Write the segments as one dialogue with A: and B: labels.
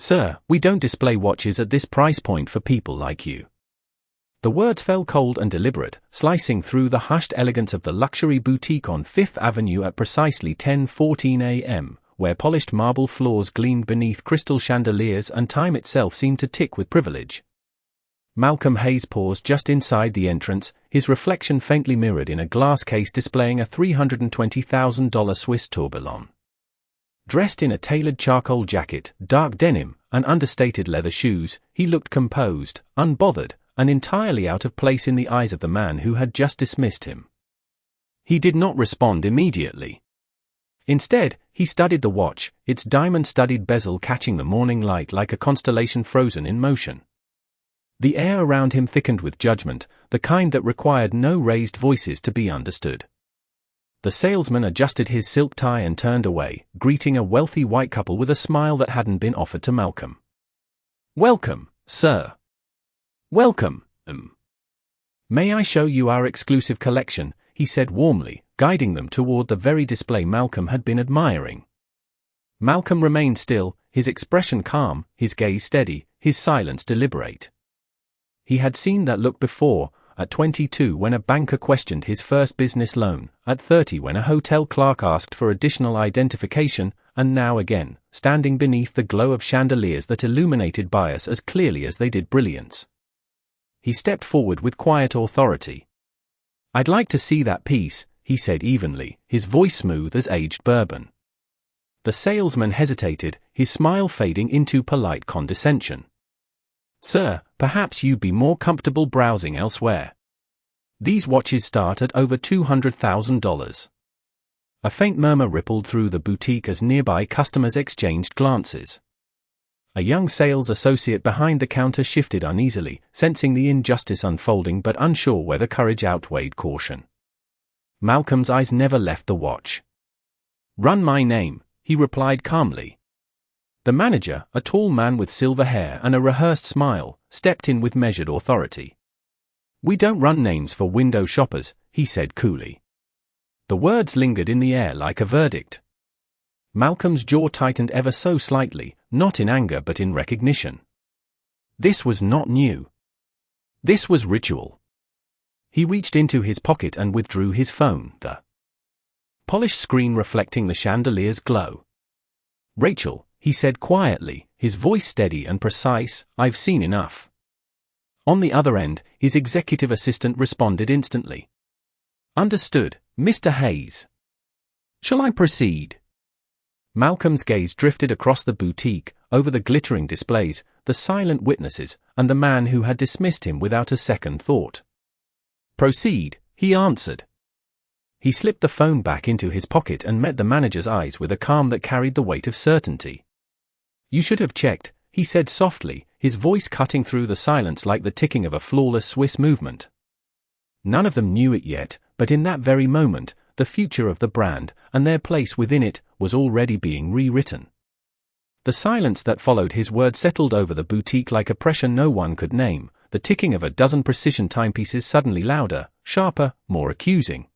A: "Sir, we don't display watches at this price point for people like you." The words fell cold and deliberate, slicing through the hushed elegance of the luxury boutique on Fifth Avenue at precisely 10:14 a.m., where polished marble floors gleamed beneath crystal chandeliers and time itself seemed to tick with privilege. Malcolm Hayes paused just inside the entrance, his reflection faintly mirrored in a glass case displaying a $320,000 Swiss tourbillon. Dressed in a tailored charcoal jacket, dark denim, and understated leather shoes, he looked composed, unbothered, and entirely out of place in the eyes of the man who had just dismissed him. He did not respond immediately. Instead, he studied the watch, its diamond-studded bezel catching the morning light like a constellation frozen in motion. The air around him thickened with judgment, the kind that required no raised voices to be understood. The salesman adjusted his silk tie and turned away, greeting a wealthy white couple with a smile that hadn't been offered to Malcolm. "Welcome, sir." "Welcome, May I show you our exclusive collection?" he said warmly, guiding them toward the very display Malcolm had been admiring. Malcolm remained still, his expression calm, his gaze steady, his silence deliberate. He had seen that look before, at 22 when a banker questioned his first business loan, at 30 when a hotel clerk asked for additional identification, and now again, standing beneath the glow of chandeliers that illuminated bias as clearly as they did brilliance. He stepped forward with quiet authority. "I'd like to see that piece," he said evenly, his voice smooth as aged bourbon. The salesman hesitated, his smile fading into polite condescension. "Sir, perhaps you'd be more comfortable browsing elsewhere. These watches start at over $200,000. A faint murmur rippled through the boutique as nearby customers exchanged glances. A young sales associate behind the counter shifted uneasily, sensing the injustice unfolding but unsure whether courage outweighed caution. Malcolm's eyes never left the watch. "Run my name," he replied calmly. The manager, a tall man with silver hair and a rehearsed smile, stepped in with measured authority. "We don't run names for window shoppers," he said coolly. The words lingered in the air like a verdict. Malcolm's jaw tightened ever so slightly, not in anger but in recognition. This was not new. This was ritual. He reached into his pocket and withdrew his phone, the polished screen reflecting the chandelier's glow. "Rachel," he said quietly, his voice steady and precise, "I've seen enough." On the other end, his executive assistant responded instantly. "Understood, Mr. Hayes. Shall I proceed?" Malcolm's gaze drifted across the boutique, over the glittering displays, the silent witnesses, and the man who had dismissed him without a second thought. "Proceed," he answered. He slipped the phone back into his pocket and met the manager's eyes with a calm that carried the weight of certainty. "You should have checked," he said softly, his voice cutting through the silence like the ticking of a flawless Swiss movement. None of them knew it yet, but in that very moment, the future of the brand, and their place within it, was already being rewritten. The silence that followed his words settled over the boutique like a pressure no one could name, the ticking of a dozen precision timepieces suddenly louder, sharper, more accusing.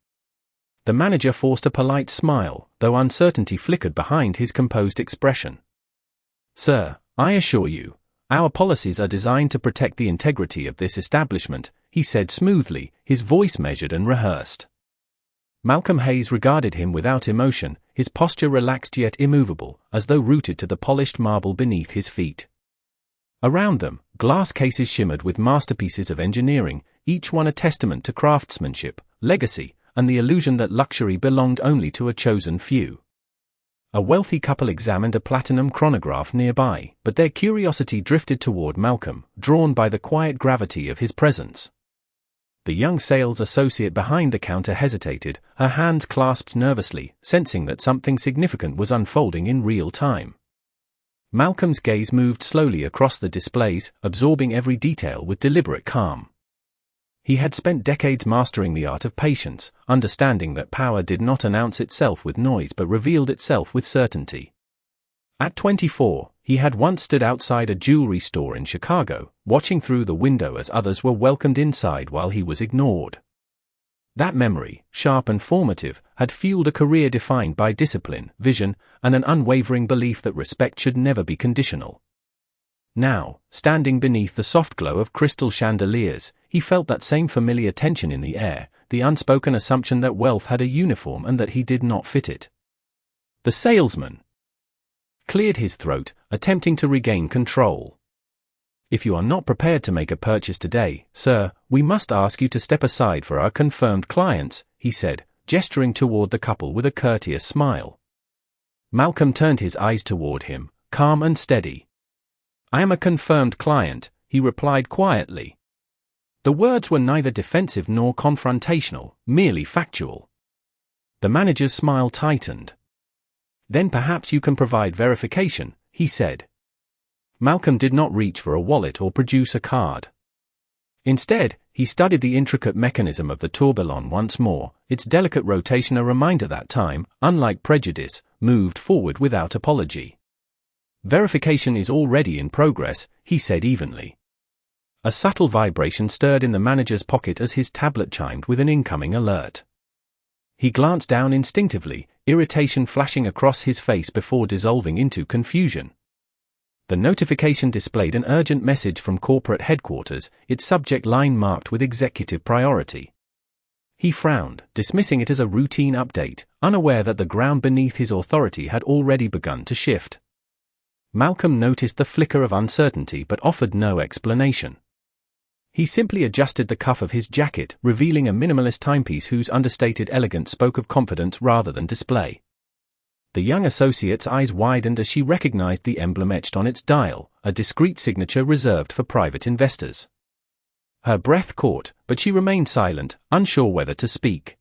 A: The manager forced a polite smile, though uncertainty flickered behind his composed expression. "Sir, I assure you, our policies are designed to protect the integrity of this establishment," he said smoothly, his voice measured and rehearsed. Malcolm Hayes regarded him without emotion, his posture relaxed yet immovable, as though rooted to the polished marble beneath his feet. Around them, glass cases shimmered with masterpieces of engineering, each one a testament to craftsmanship, legacy, and the illusion that luxury belonged only to a chosen few. A wealthy couple examined a platinum chronograph nearby, but their curiosity drifted toward Malcolm, drawn by the quiet gravity of his presence. The young sales associate behind the counter hesitated, her hands clasped nervously, sensing that something significant was unfolding in real time. Malcolm's gaze moved slowly across the displays, absorbing every detail with deliberate calm. He had spent decades mastering the art of patience, understanding that power did not announce itself with noise but revealed itself with certainty. At 24, he had once stood outside a jewelry store in Chicago, watching through the window as others were welcomed inside while he was ignored. That memory, sharp and formative, had fueled a career defined by discipline, vision, and an unwavering belief that respect should never be conditional. Now, standing beneath the soft glow of crystal chandeliers, he felt that same familiar tension in the air, the unspoken assumption that wealth had a uniform and that he did not fit it. The salesman cleared his throat, attempting to regain control. "If you are not prepared to make a purchase today, sir, we must ask you to step aside for our confirmed clients," he said, gesturing toward the couple with a courteous smile. Malcolm turned his eyes toward him, calm and steady. "I am a confirmed client," he replied quietly. The words were neither defensive nor confrontational, merely factual. The manager's smile tightened. "Then perhaps you can provide verification," he said. Malcolm did not reach for a wallet or produce a card. Instead, he studied the intricate mechanism of the tourbillon once more, its delicate rotation a reminder that time, unlike prejudice, moved forward without apology. "Verification is already in progress," he said evenly. A subtle vibration stirred in the manager's pocket as his tablet chimed with an incoming alert. He glanced down instinctively, irritation flashing across his face before dissolving into confusion. The notification displayed an urgent message from corporate headquarters, its subject line marked with executive priority. He frowned, dismissing it as a routine update, unaware that the ground beneath his authority had already begun to shift. Malcolm noticed the flicker of uncertainty but offered no explanation. He simply adjusted the cuff of his jacket, revealing a minimalist timepiece whose understated elegance spoke of confidence rather than display. The young associate's eyes widened as she recognized the emblem etched on its dial, a discreet signature reserved for private investors. Her breath caught, but she remained silent, unsure whether to speak.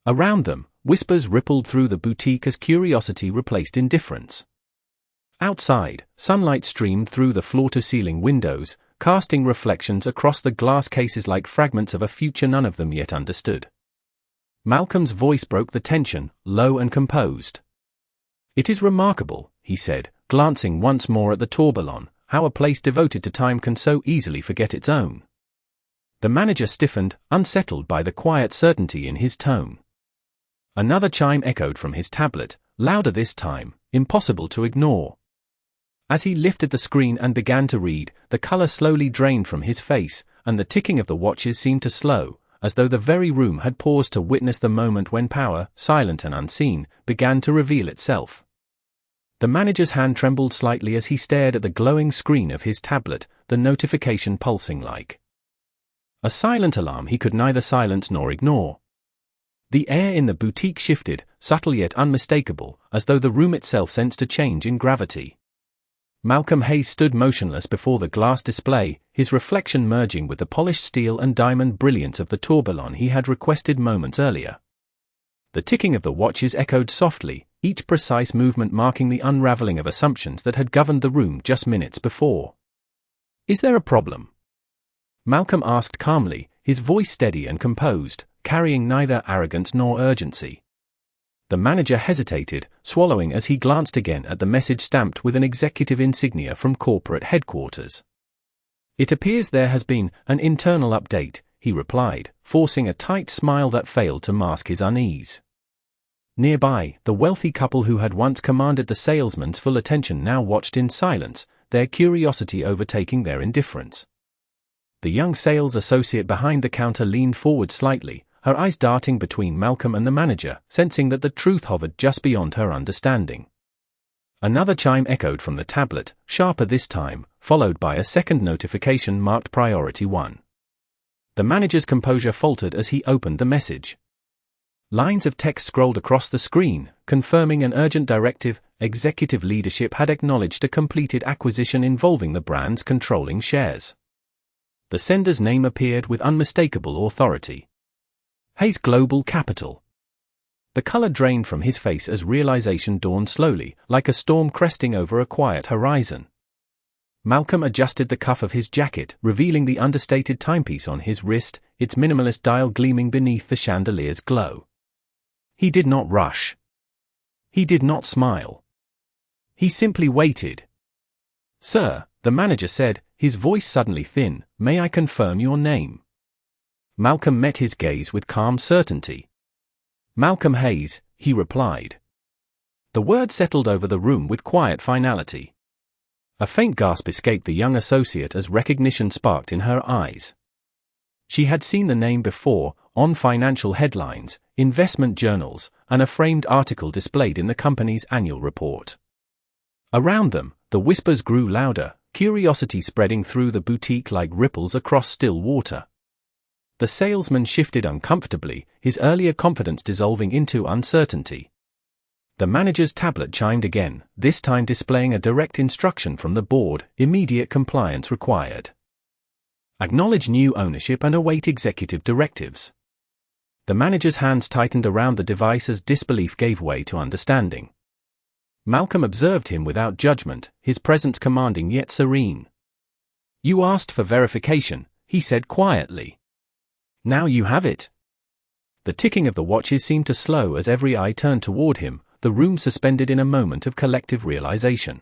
A: Around them, whispers rippled through the boutique as curiosity replaced indifference. Outside, sunlight streamed through the floor-to-ceiling windows, casting reflections across the glass cases like fragments of a future none of them yet understood. Malcolm's voice broke the tension, low and composed. "It is remarkable," he said, glancing once more at the tourbillon, "how a place devoted to time can so easily forget its own." The manager stiffened, unsettled by the quiet certainty in his tone. Another chime echoed from his tablet, louder this time, impossible to ignore. As he lifted the screen and began to read, the color slowly drained from his face, and the ticking of the watches seemed to slow, as though the very room had paused to witness the moment when power, silent and unseen, began to reveal itself. The manager's hand trembled slightly as he stared at the glowing screen of his tablet, the notification pulsing like a silent alarm he could neither silence nor ignore. The air in the boutique shifted, subtle yet unmistakable, as though the room itself sensed a change in gravity. Malcolm Hayes stood motionless before the glass display, his reflection merging with the polished steel and diamond brilliance of the tourbillon he had requested moments earlier. The ticking of the watches echoed softly, each precise movement marking the unraveling of assumptions that had governed the room just minutes before. "Is there a problem?" Malcolm asked calmly, his voice steady and composed, carrying neither arrogance nor urgency. The manager hesitated, swallowing as he glanced again at the message stamped with an executive insignia from corporate headquarters. "It appears there has been an internal update," he replied, forcing a tight smile that failed to mask his unease. Nearby, the wealthy couple who had once commanded the salesman's full attention now watched in silence, their curiosity overtaking their indifference. The young sales associate behind the counter leaned forward slightly, her eyes darting between Malcolm and the manager, sensing that the truth hovered just beyond her understanding. Another chime echoed from the tablet, sharper this time, followed by a second notification marked Priority 1. The manager's composure faltered as he opened the message. Lines of text scrolled across the screen, confirming an urgent directive. Executive leadership had acknowledged a completed acquisition involving the brand's controlling shares. The sender's name appeared with unmistakable authority. Hayes Global Capital. The color drained from his face as realization dawned slowly, like a storm cresting over a quiet horizon. Malcolm adjusted the cuff of his jacket, revealing the understated timepiece on his wrist, its minimalist dial gleaming beneath the chandelier's glow. He did not rush. He did not smile. He simply waited. "Sir," the manager said, his voice suddenly thin, "may I confirm your name?" Malcolm met his gaze with calm certainty. "Malcolm Hayes," he replied. The word settled over the room with quiet finality. A faint gasp escaped the young associate as recognition sparked in her eyes. She had seen the name before, on financial headlines, investment journals, and a framed article displayed in the company's annual report. Around them, the whispers grew louder, curiosity spreading through the boutique like ripples across still water. The salesman shifted uncomfortably, his earlier confidence dissolving into uncertainty. The manager's tablet chimed again, this time displaying a direct instruction from the board: immediate compliance required. Acknowledge new ownership and await executive directives. The manager's hands tightened around the device as disbelief gave way to understanding. Malcolm observed him without judgment, his presence commanding yet serene. "You asked for verification," he said quietly. "Now you have it." The ticking of the watches seemed to slow as every eye turned toward him, the room suspended in a moment of collective realization.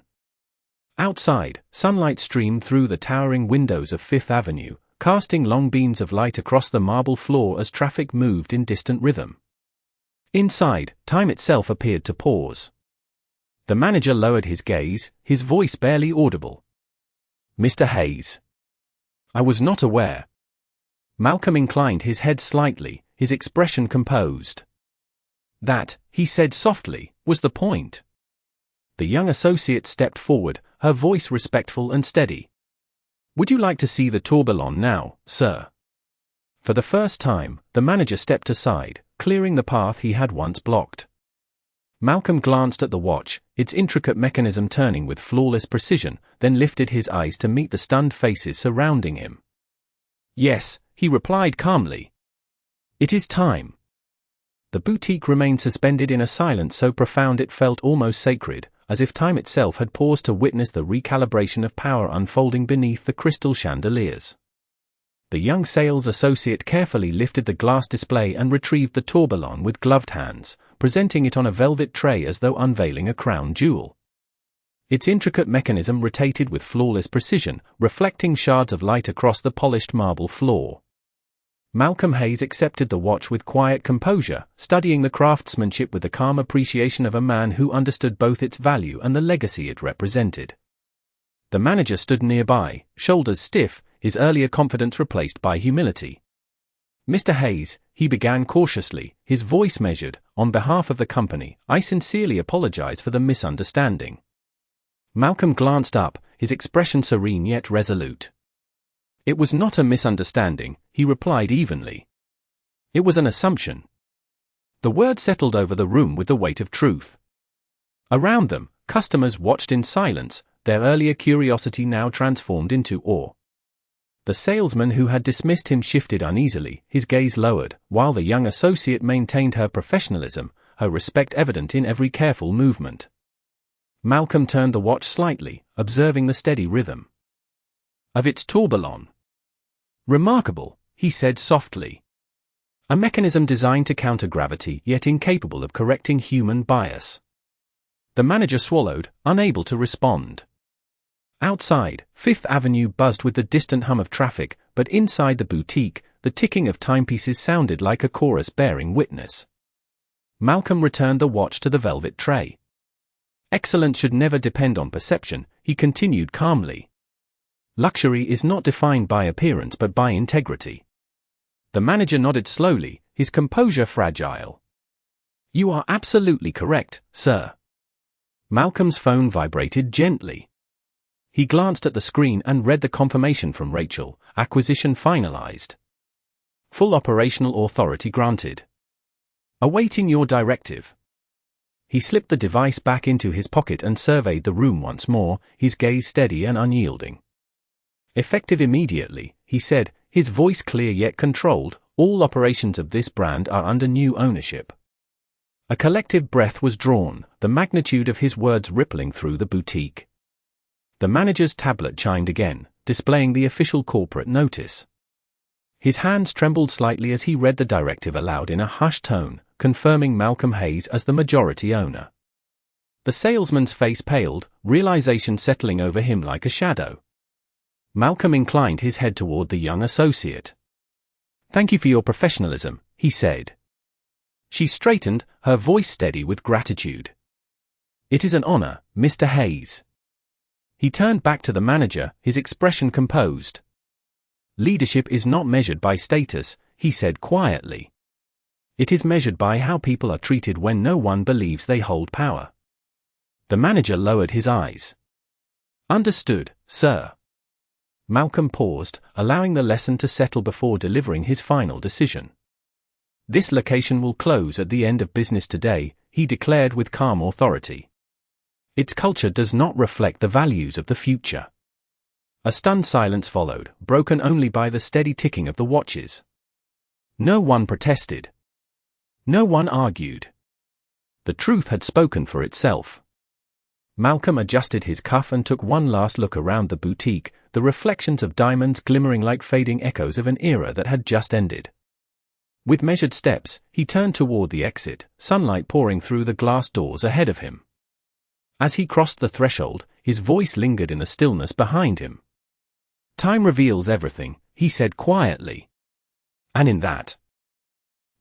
A: Outside, sunlight streamed through the towering windows of Fifth Avenue, casting long beams of light across the marble floor as traffic moved in distant rhythm. Inside, time itself appeared to pause. The manager lowered his gaze, his voice barely audible. "Mr. Hayes. I was not aware." Malcolm inclined his head slightly, his expression composed. "That," he said softly, "was the point." The young associate stepped forward, her voice respectful and steady. "Would you like to see the tourbillon now, sir?" For the first time, the manager stepped aside, clearing the path he had once blocked. Malcolm glanced at the watch, its intricate mechanism turning with flawless precision, then lifted his eyes to meet the stunned faces surrounding him. "Yes," he replied calmly. "It is time." The boutique remained suspended in a silence so profound it felt almost sacred, as if time itself had paused to witness the recalibration of power unfolding beneath the crystal chandeliers. The young sales associate carefully lifted the glass display and retrieved the tourbillon with gloved hands, presenting it on a velvet tray as though unveiling a crown jewel. Its intricate mechanism rotated with flawless precision, reflecting shards of light across the polished marble floor. Malcolm Hayes accepted the watch with quiet composure, studying the craftsmanship with the calm appreciation of a man who understood both its value and the legacy it represented. The manager stood nearby, shoulders stiff, his earlier confidence replaced by humility. "Mr. Hayes," he began cautiously, his voice measured, "on behalf of the company, I sincerely apologize for the misunderstanding." Malcolm glanced up, his expression serene yet resolute. "It was not a misunderstanding," he replied evenly. "It was an assumption." The word settled over the room with the weight of truth. Around them, customers watched in silence, their earlier curiosity now transformed into awe. The salesman who had dismissed him shifted uneasily, his gaze lowered, while the young associate maintained her professionalism, her respect evident in every careful movement. Malcolm turned the watch slightly, observing the steady rhythm of its tourbillon. "Remarkable," he said softly. "A mechanism designed to counter gravity yet incapable of correcting human bias." The manager swallowed, unable to respond. Outside, Fifth Avenue buzzed with the distant hum of traffic, but inside the boutique, the ticking of timepieces sounded like a chorus bearing witness. Malcolm returned the watch to the velvet tray. "Excellence should never depend on perception," he continued calmly. "Luxury is not defined by appearance but by integrity." The manager nodded slowly, his composure fragile. "You are absolutely correct, sir." Malcolm's phone vibrated gently. He glanced at the screen and read the confirmation from Rachel: acquisition finalized. Full operational authority granted. Awaiting your directive. He slipped the device back into his pocket and surveyed the room once more, his gaze steady and unyielding. "Effective immediately," he said, his voice clear yet controlled, "all operations of this brand are under new ownership." A collective breath was drawn, the magnitude of his words rippling through the boutique. The manager's tablet chimed again, displaying the official corporate notice. His hands trembled slightly as he read the directive aloud in a hushed tone, confirming Malcolm Hayes as the majority owner. The salesman's face paled, realization settling over him like a shadow. Malcolm inclined his head toward the young associate. "Thank you for your professionalism," he said. She straightened, her voice steady with gratitude. "It is an honor, Mr. Hayes." He turned back to the manager, his expression composed. "Leadership is not measured by status," he said quietly. "It is measured by how people are treated when no one believes they hold power." The manager lowered his eyes. "Understood, sir." Malcolm paused, allowing the lesson to settle before delivering his final decision. "This location will close at the end of business today," he declared with calm authority. "Its culture does not reflect the values of the future." A stunned silence followed, broken only by the steady ticking of the watches. No one protested. No one argued. The truth had spoken for itself. Malcolm adjusted his cuff and took one last look around the boutique, the reflections of diamonds glimmering like fading echoes of an era that had just ended. With measured steps, he turned toward the exit, sunlight pouring through the glass doors ahead of him. As he crossed the threshold, his voice lingered in the stillness behind him. "Time reveals everything," he said quietly. And in that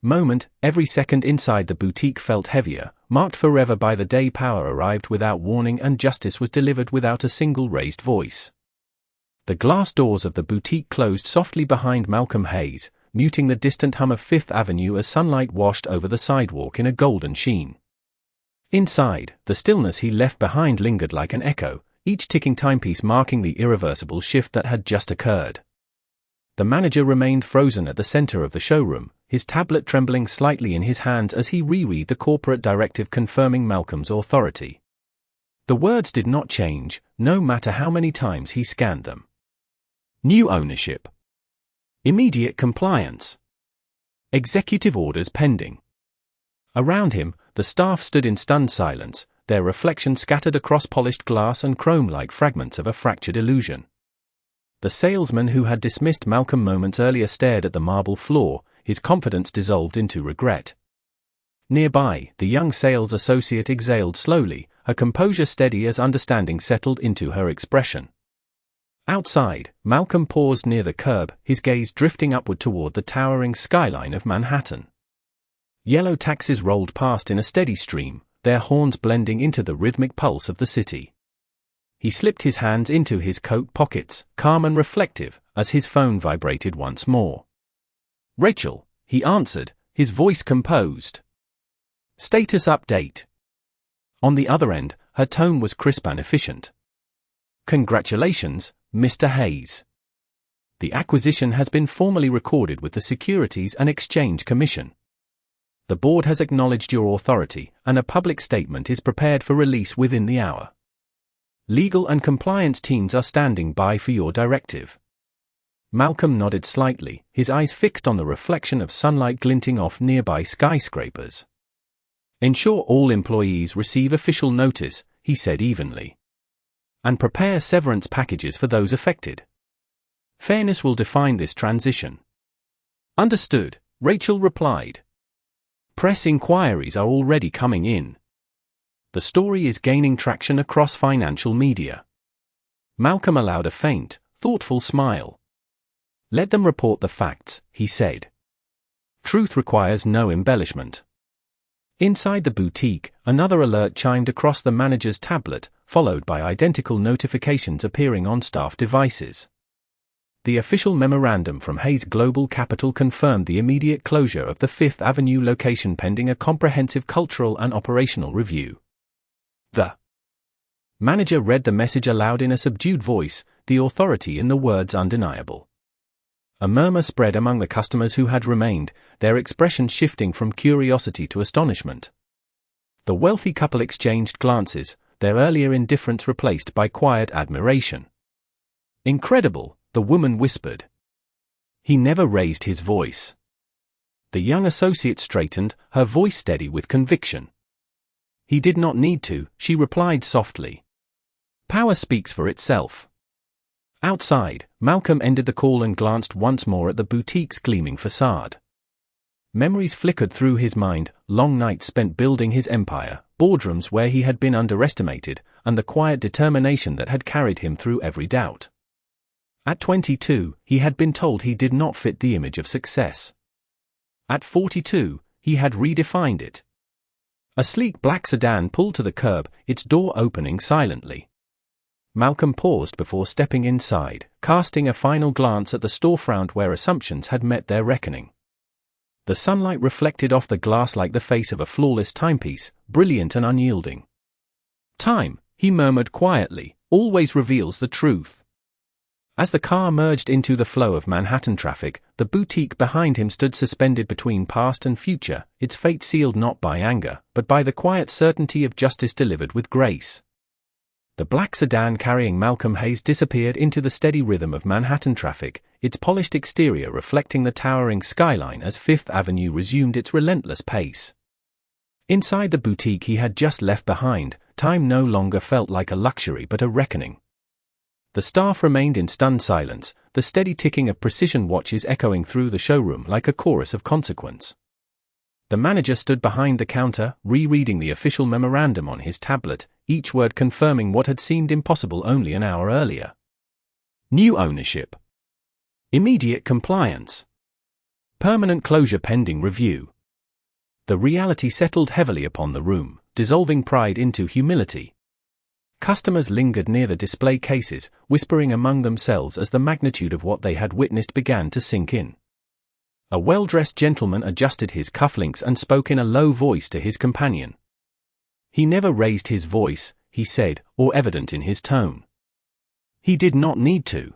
A: moment, every second inside the boutique felt heavier, marked forever by the day power arrived without warning and justice was delivered without a single raised voice. The glass doors of the boutique closed softly behind Malcolm Hayes, muting the distant hum of Fifth Avenue as sunlight washed over the sidewalk in a golden sheen. Inside, the stillness he left behind lingered like an echo, each ticking timepiece marking the irreversible shift that had just occurred. The manager remained frozen at the center of the showroom, his tablet trembling slightly in his hands as he reread the corporate directive confirming Malcolm's authority. The words did not change, no matter how many times he scanned them. New ownership. Immediate compliance. Executive orders pending. Around him, the staff stood in stunned silence, their reflections scattered across polished glass and chrome-like fragments of a fractured illusion. The salesman who had dismissed Malcolm moments earlier stared at the marble floor, his confidence dissolved into regret. Nearby, the young sales associate exhaled slowly, her composure steady as understanding settled into her expression. Outside, Malcolm paused near the curb, his gaze drifting upward toward the towering skyline of Manhattan. Yellow taxis rolled past in a steady stream, their horns blending into the rhythmic pulse of the city. He slipped his hands into his coat pockets, calm and reflective, as his phone vibrated once more. "Rachel," he answered, his voice composed. "Status update." On the other end, her tone was crisp and efficient. "Congratulations, Mr. Hayes. The acquisition has been formally recorded with the Securities and Exchange Commission. The board has acknowledged your authority, and a public statement is prepared for release within the hour. Legal and compliance teams are standing by for your directive." Malcolm nodded slightly, his eyes fixed on the reflection of sunlight glinting off nearby skyscrapers. "Ensure all employees receive official notice," he said evenly. "And prepare severance packages for those affected. Fairness will define this transition." "Understood," Rachel replied. "Press inquiries are already coming in. The story is gaining traction across financial media." Malcolm allowed a faint, thoughtful smile. "Let them report the facts," he said. "Truth requires no embellishment." Inside the boutique, another alert chimed across the manager's tablet, followed by identical notifications appearing on staff devices. The official memorandum from Hayes Global Capital confirmed the immediate closure of the Fifth Avenue location pending a comprehensive cultural and operational review. The manager read the message aloud in a subdued voice, the authority in the words undeniable. A murmur spread among the customers who had remained, their expressions shifting from curiosity to astonishment. The wealthy couple exchanged glances, their earlier indifference replaced by quiet admiration. "Incredible," the woman whispered. "He never raised his voice." The young associate straightened, her voice steady with conviction. "He did not need to," she replied softly. "Power speaks for itself." Outside, Malcolm ended the call and glanced once more at the boutique's gleaming facade. Memories flickered through his mind, long nights spent building his empire, boardrooms where he had been underestimated, and the quiet determination that had carried him through every doubt. At 22, he had been told he did not fit the image of success. At 42, he had redefined it. A sleek black sedan pulled to the curb, its door opening silently. Malcolm paused before stepping inside, casting a final glance at the storefront where assumptions had met their reckoning. The sunlight reflected off the glass like the face of a flawless timepiece, brilliant and unyielding. "Time," he murmured quietly, "always reveals the truth." As the car merged into the flow of Manhattan traffic, the boutique behind him stood suspended between past and future, its fate sealed not by anger, but by the quiet certainty of justice delivered with grace. The black sedan carrying Malcolm Hayes disappeared into the steady rhythm of Manhattan traffic, its polished exterior reflecting the towering skyline as Fifth Avenue resumed its relentless pace. Inside the boutique he had just left behind, time no longer felt like a luxury but a reckoning. The staff remained in stunned silence, the steady ticking of precision watches echoing through the showroom like a chorus of consequence. The manager stood behind the counter, rereading the official memorandum on his tablet, each word confirming what had seemed impossible only an hour earlier. New ownership. Immediate compliance. Permanent closure pending review. The reality settled heavily upon the room, dissolving pride into humility. Customers lingered near the display cases, whispering among themselves as the magnitude of what they had witnessed began to sink in. A well-dressed gentleman adjusted his cufflinks and spoke in a low voice to his companion. He never raised his voice, he said, or evident in his tone. He did not need to.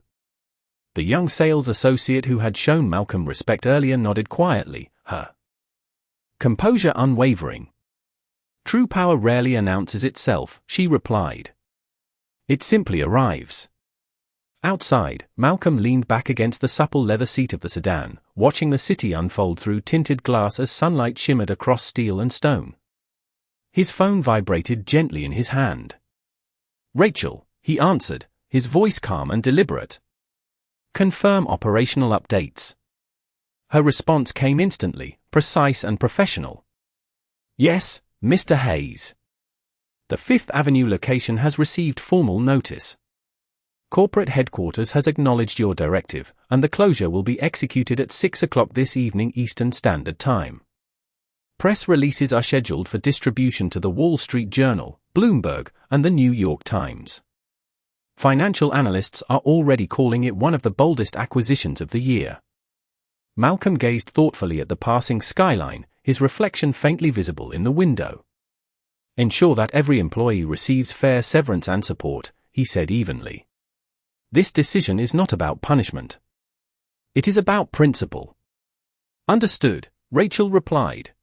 A: The young sales associate who had shown Malcolm respect earlier nodded quietly, her composure unwavering. "True power rarely announces itself," she replied. "It simply arrives." Outside, Malcolm leaned back against the supple leather seat of the sedan, watching the city unfold through tinted glass as sunlight shimmered across steel and stone. His phone vibrated gently in his hand. "Rachel," he answered, his voice calm and deliberate. "Confirm operational updates." Her response came instantly, precise and professional. "Yes, Mr. Hayes. The Fifth Avenue location has received formal notice. Corporate headquarters has acknowledged your directive, and the closure will be executed at 6 o'clock this evening Eastern Standard Time. Press releases are scheduled for distribution to the Wall Street Journal, Bloomberg, and the New York Times. Financial analysts are already calling it one of the boldest acquisitions of the year." Malcolm gazed thoughtfully at the passing skyline, his reflection faintly visible in the window. "Ensure that every employee receives fair severance and support," he said evenly. "This decision is not about punishment. It is about principle." "Understood," Rachel replied.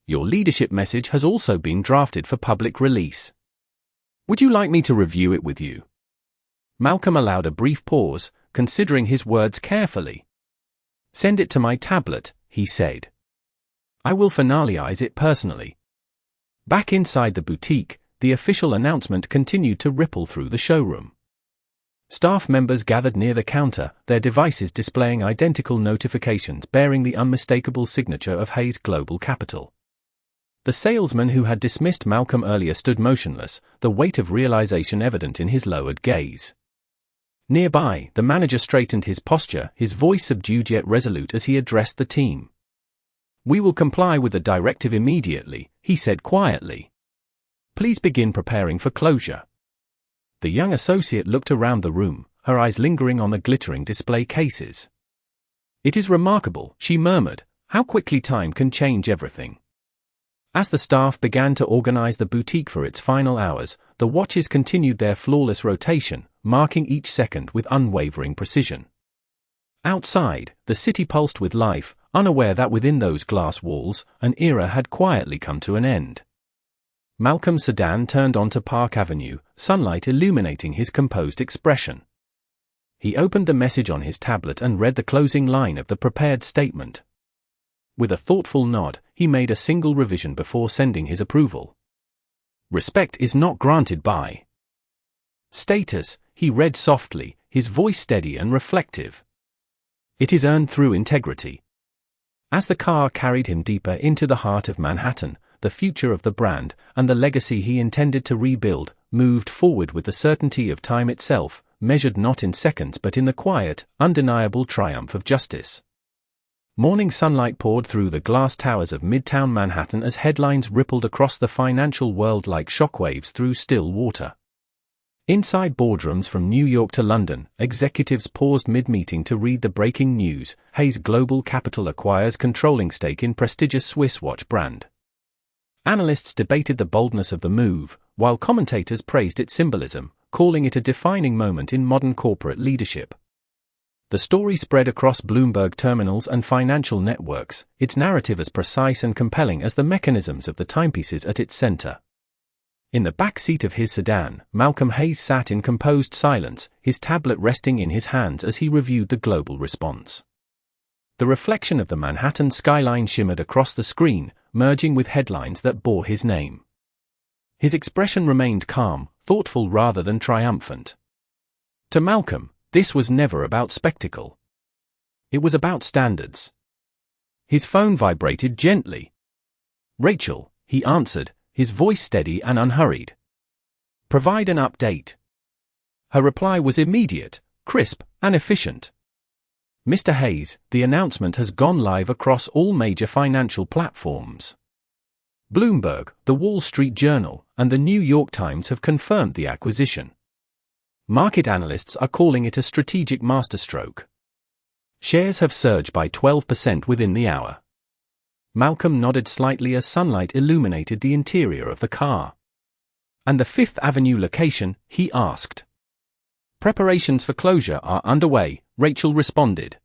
A: "Your leadership message has also been drafted for public release. Would you like me to review it with you?" Malcolm allowed a brief pause, considering his words carefully. "Send it to my tablet," he said. "I will finalize it personally." Back inside the boutique, the official announcement continued to ripple through the showroom. Staff members gathered near the counter, their devices displaying identical notifications bearing the unmistakable signature of Hayes Global Capital. The salesman who had dismissed Malcolm earlier stood motionless, the weight of realization evident in his lowered gaze. Nearby, the manager straightened his posture, his voice subdued yet resolute as he addressed the team. "We will comply with the directive immediately," he said quietly. "Please begin preparing for closure." The young associate looked around the room, her eyes lingering on the glittering display cases. "It is remarkable," she murmured, "how quickly time can change everything." As the staff began to organize the boutique for its final hours, the watches continued their flawless rotation, marking each second with unwavering precision. Outside, the city pulsed with life, unaware that within those glass walls, an era had quietly come to an end. Malcolm's sedan turned onto Park Avenue, sunlight illuminating his composed expression. He opened the message on his tablet and read the closing line of the prepared statement. With a thoughtful nod, he made a single revision before sending his approval. "Respect is not granted by status," he read softly, his voice steady and reflective. "It is earned through integrity." As the car carried him deeper into the heart of Manhattan, the future of the brand, and the legacy he intended to rebuild, moved forward with the certainty of time itself, measured not in seconds but in the quiet, undeniable triumph of justice. Morning sunlight poured through the glass towers of Midtown Manhattan as headlines rippled across the financial world like shockwaves through still water. Inside boardrooms from New York to London, executives paused mid-meeting to read the breaking news: Hayes Global Capital acquires controlling stake in prestigious Swiss watch brand. Analysts debated the boldness of the move, while commentators praised its symbolism, calling it a defining moment in modern corporate leadership. The story spread across Bloomberg terminals and financial networks, its narrative as precise and compelling as the mechanisms of the timepieces at its center. In the back seat of his sedan, Malcolm Hayes sat in composed silence, his tablet resting in his hands as he reviewed the global response. The reflection of the Manhattan skyline shimmered across the screen, merging with headlines that bore his name. His expression remained calm, thoughtful rather than triumphant. To Malcolm, this was never about spectacle. It was about standards. His phone vibrated gently. "Rachel," he answered, his voice steady and unhurried. "Provide an update." Her reply was immediate, crisp, and efficient. "Mr. Hayes, the announcement has gone live across all major financial platforms. Bloomberg, The Wall Street Journal, and the New York Times have confirmed the acquisition. Market analysts are calling it a strategic masterstroke. Shares have surged by 12% within the hour." Malcolm nodded slightly as sunlight illuminated the interior of the car. "And the Fifth Avenue location?" he asked. "Preparations for closure are underway," Rachel responded.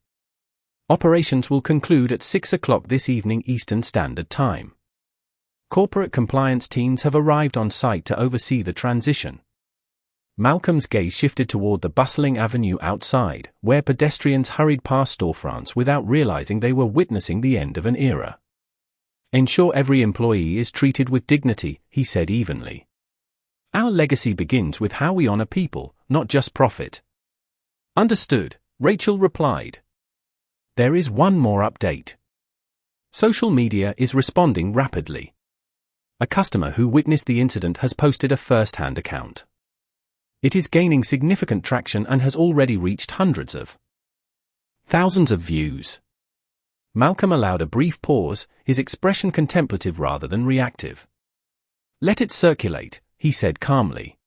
A: "Operations will conclude at 6 o'clock this evening Eastern Standard Time. Corporate compliance teams have arrived on site to oversee the transition." Malcolm's gaze shifted toward the bustling avenue outside, where pedestrians hurried past storefronts without realizing they were witnessing the end of an era. "Ensure every employee is treated with dignity," he said evenly. "Our legacy begins with how we honor people, not just profit." "Understood," Rachel replied. "There is one more update. Social media is responding rapidly. A customer who witnessed the incident has posted a first-hand account. It is gaining significant traction and has already reached hundreds of thousands of views." Malcolm allowed a brief pause, his expression contemplative rather than reactive. "Let it circulate," he said calmly.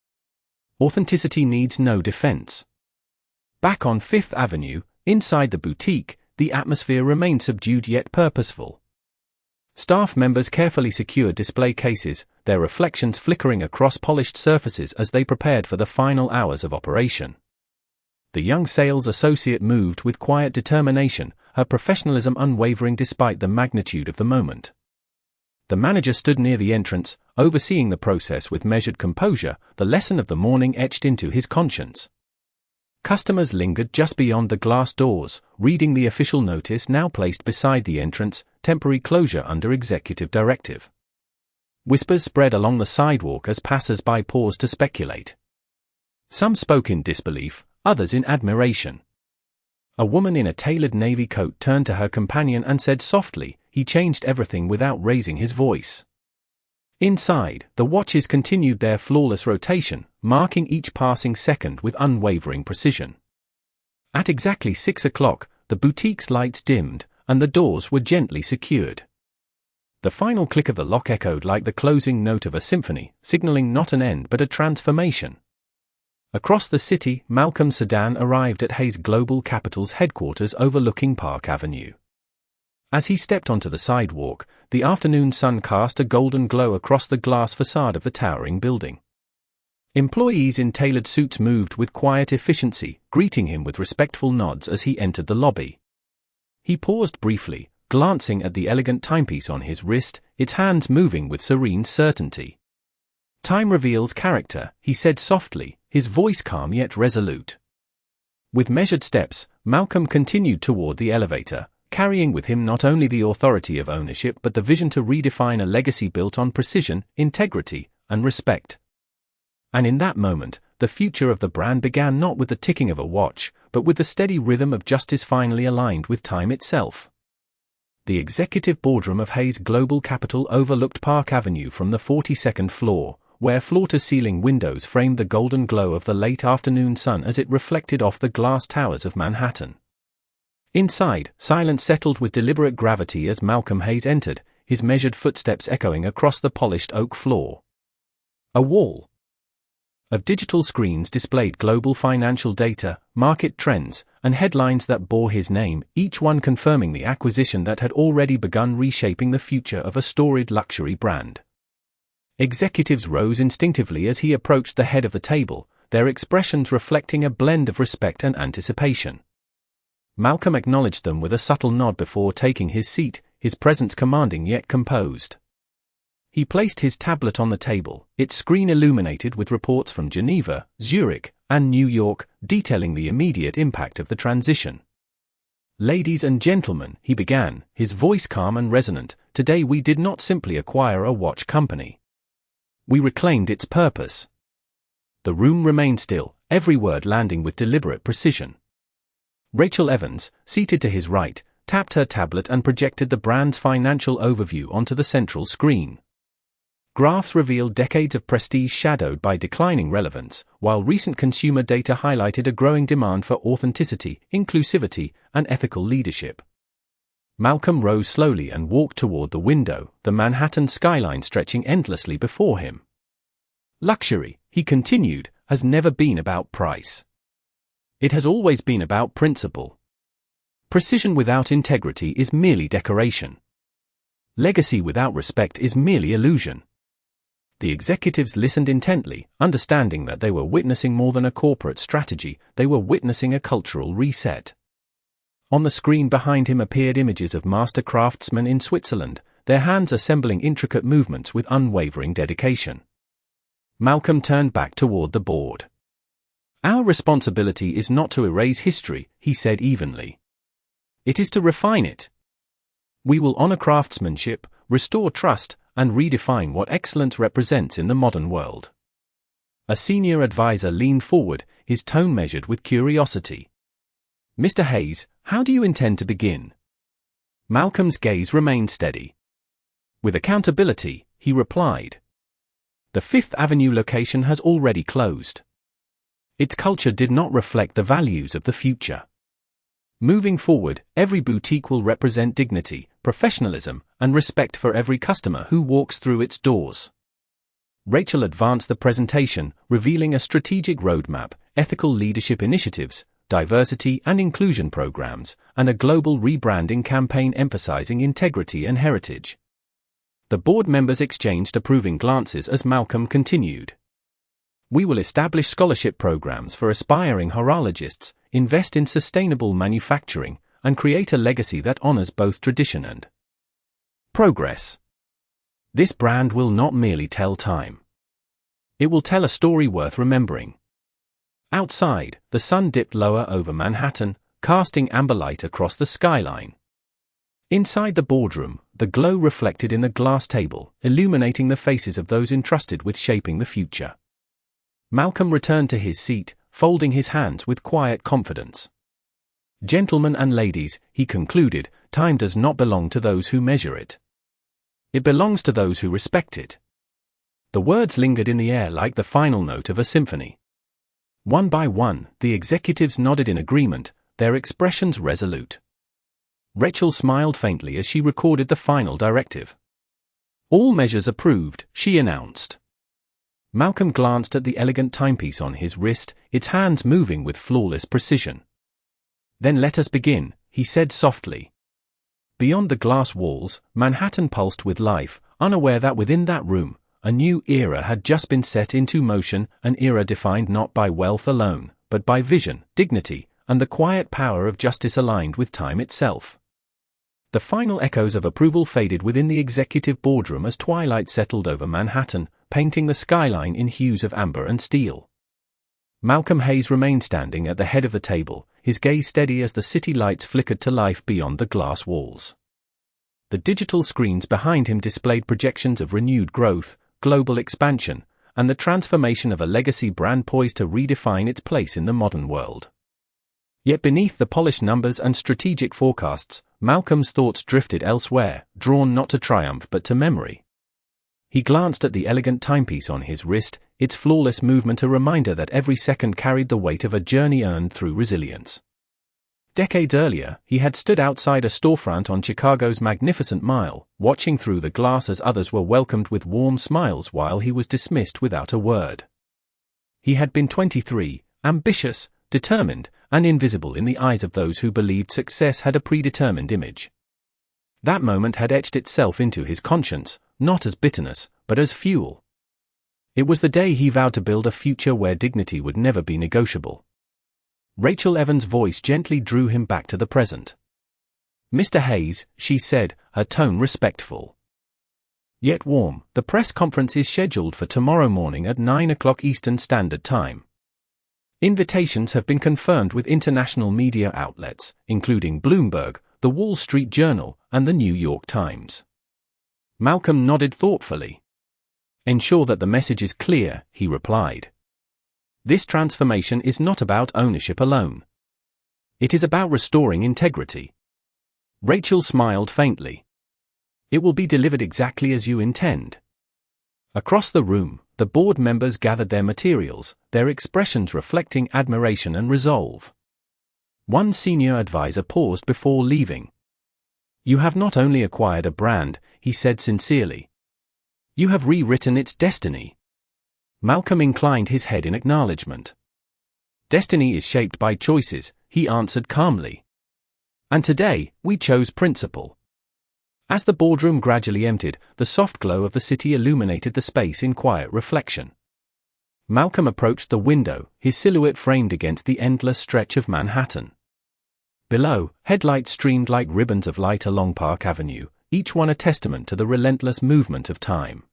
A: "Authenticity needs no defense." Back on Fifth Avenue, inside the boutique, the atmosphere remained subdued yet purposeful. Staff members carefully secured display cases, their reflections flickering across polished surfaces as they prepared for the final hours of operation. The young sales associate moved with quiet determination, her professionalism unwavering despite the magnitude of the moment. The manager stood near the entrance, overseeing the process with measured composure, the lesson of the morning etched into his conscience. Customers lingered just beyond the glass doors, reading the official notice now placed beside the entrance: temporary closure under executive directive. Whispers spread along the sidewalk as passers-by paused to speculate. Some spoke in disbelief, others in admiration. A woman in a tailored navy coat turned to her companion and said softly, "He changed everything," without raising his voice. Inside, the watches continued their flawless rotation, marking each passing second with unwavering precision. At exactly 6 o'clock, the boutique's lights dimmed, and the doors were gently secured. The final click of the lock echoed like the closing note of a symphony, signaling not an end but a transformation. Across the city, Malcolm's sedan arrived at Hayes Global Capital's headquarters overlooking Park Avenue. As he stepped onto the sidewalk, the afternoon sun cast a golden glow across the glass facade of the towering building. Employees in tailored suits moved with quiet efficiency, greeting him with respectful nods as he entered the lobby. He paused briefly, glancing at the elegant timepiece on his wrist, its hands moving with serene certainty. "Time reveals character," he said softly, his voice calm yet resolute. With measured steps, Malcolm continued toward the elevator, carrying with him not only the authority of ownership but the vision to redefine a legacy built on precision, integrity, and respect. And in that moment, the future of the brand began not with the ticking of a watch, but with the steady rhythm of justice finally aligned with time itself. The executive boardroom of Hayes Global Capital overlooked Park Avenue from the 42nd floor, where floor-to-ceiling windows framed the golden glow of the late afternoon sun as it reflected off the glass towers of Manhattan. Inside, silence settled with deliberate gravity as Malcolm Hayes entered, his measured footsteps echoing across the polished oak floor. A wall. of digital screens displayed global financial data, market trends, and headlines that bore his name, each one confirming the acquisition that had already begun reshaping the future of a storied luxury brand. Executives rose instinctively as he approached the head of the table, their expressions reflecting a blend of respect and anticipation. Malcolm acknowledged them with a subtle nod before taking his seat, his presence commanding yet composed. He placed his tablet on the table, its screen illuminated with reports from Geneva, Zurich, and New York, detailing the immediate impact of the transition. "Ladies and gentlemen," he began, his voice calm and resonant, "today we did not simply acquire a watch company. We reclaimed its purpose." The room remained still, every word landing with deliberate precision. Rachel Evans, seated to his right, tapped her tablet and projected the brand's financial overview onto the central screen. Graphs revealed decades of prestige shadowed by declining relevance, while recent consumer data highlighted a growing demand for authenticity, inclusivity, and ethical leadership. Malcolm rose slowly and walked toward the window, the Manhattan skyline stretching endlessly before him. "Luxury," he continued, "has never been about price. It has always been about principle. Precision without integrity is merely decoration. Legacy without respect is merely illusion." The executives listened intently, understanding that they were witnessing more than a corporate strategy, they were witnessing a cultural reset. On the screen behind him appeared images of master craftsmen in Switzerland, their hands assembling intricate movements with unwavering dedication. Malcolm turned back toward the board. "Our responsibility is not to erase history," he said evenly. "It is to refine it. We will honor craftsmanship, restore trust, and redefine what excellence represents in the modern world." A senior advisor leaned forward, his tone measured with curiosity. "Mr. Hayes, how do you intend to begin?" Malcolm's gaze remained steady. "With accountability," he replied. "The Fifth Avenue location has already closed. Its culture did not reflect the values of the future. Moving forward, every boutique will represent dignity, professionalism, and respect for every customer who walks through its doors." Rachel advanced the presentation, revealing a strategic roadmap, ethical leadership initiatives, diversity and inclusion programs, and a global rebranding campaign emphasizing integrity and heritage. The board members exchanged approving glances as Malcolm continued. "We will establish scholarship programs for aspiring horologists, invest in sustainable manufacturing, and create a legacy that honors both tradition and progress. This brand will not merely tell time. It will tell a story worth remembering." Outside, the sun dipped lower over Manhattan, casting amber light across the skyline. Inside the boardroom, the glow reflected in the glass table, illuminating the faces of those entrusted with shaping the future. Malcolm returned to his seat, folding his hands with quiet confidence. "Gentlemen and ladies," he concluded, "time does not belong to those who measure it. It belongs to those who respect it." The words lingered in the air like the final note of a symphony. One by one, the executives nodded in agreement, their expressions resolute. Rachel smiled faintly as she recorded the final directive. "All measures approved," she announced. Malcolm glanced at the elegant timepiece on his wrist, its hands moving with flawless precision. "Then let us begin," he said softly. Beyond the glass walls, Manhattan pulsed with life, unaware that within that room, a new era had just been set into motion, an era defined not by wealth alone, but by vision, dignity, and the quiet power of justice aligned with time itself. The final echoes of approval faded within the executive boardroom as twilight settled over Manhattan, painting the skyline in hues of amber and steel. Malcolm Hayes remained standing at the head of the table, his gaze steady as the city lights flickered to life beyond the glass walls. The digital screens behind him displayed projections of renewed growth, global expansion, and the transformation of a legacy brand poised to redefine its place in the modern world. Yet beneath the polished numbers and strategic forecasts, Malcolm's thoughts drifted elsewhere, drawn not to triumph but to memory. He glanced at the elegant timepiece on his wrist, its flawless movement a reminder that every second carried the weight of a journey earned through resilience. Decades earlier, he had stood outside a storefront on Chicago's Magnificent Mile, watching through the glass as others were welcomed with warm smiles while he was dismissed without a word. He had been 23, ambitious, determined, and invisible in the eyes of those who believed success had a predetermined image. That moment had etched itself into his conscience, not as bitterness, but as fuel. It was the day he vowed to build a future where dignity would never be negotiable. Rachel Evans' voice gently drew him back to the present. "Mr. Hayes," she said, her tone respectful, yet warm, "the press conference is scheduled for tomorrow morning at 9 o'clock Eastern Standard Time. Invitations have been confirmed with international media outlets, including Bloomberg, The Wall Street Journal, and The New York Times." Malcolm nodded thoughtfully. "Ensure that the message is clear," he replied. "This transformation is not about ownership alone. It is about restoring integrity." Rachel smiled faintly. "It will be delivered exactly as you intend." Across the room, the board members gathered their materials, their expressions reflecting admiration and resolve. One senior advisor paused before leaving. "You have not only acquired a brand," he said sincerely. "You have rewritten its destiny." Malcolm inclined his head in acknowledgement. "Destiny is shaped by choices," he answered calmly. "And today, we chose principle." As the boardroom gradually emptied, the soft glow of the city illuminated the space in quiet reflection. Malcolm approached the window, his silhouette framed against the endless stretch of Manhattan. Below, headlights streamed like ribbons of light along Park Avenue, each one a testament to the relentless movement of time.